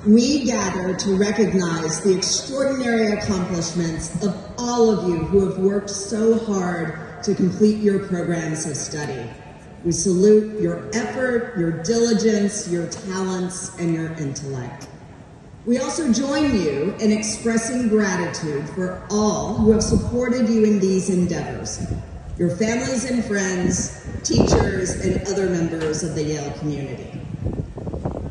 We gather to recognize the extraordinary accomplishments of all of you who have worked so hard to complete your programs of study. We salute your effort, your diligence, your talents, and your intellect. We also join you in expressing gratitude for all who have supported you in these endeavors, your families and friends, teachers, and other members of the Yale community.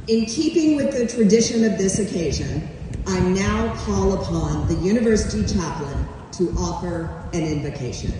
In keeping with the tradition of this occasion, I now call upon the University Chaplain to offer an invocation.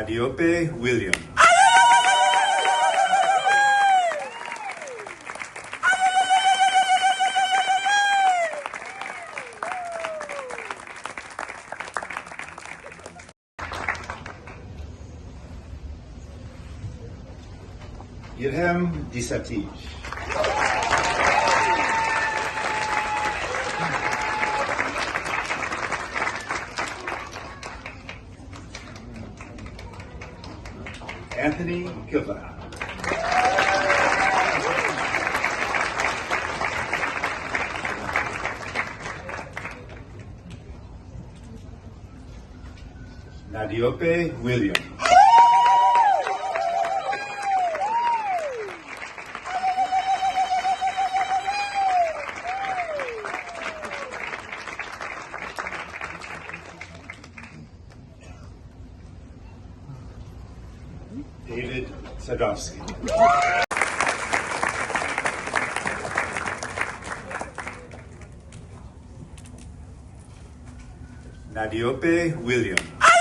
Nadiope William. Irhem Disatij. Anthony Kiva. Nadiope William. David Sadowski. Nadiope William.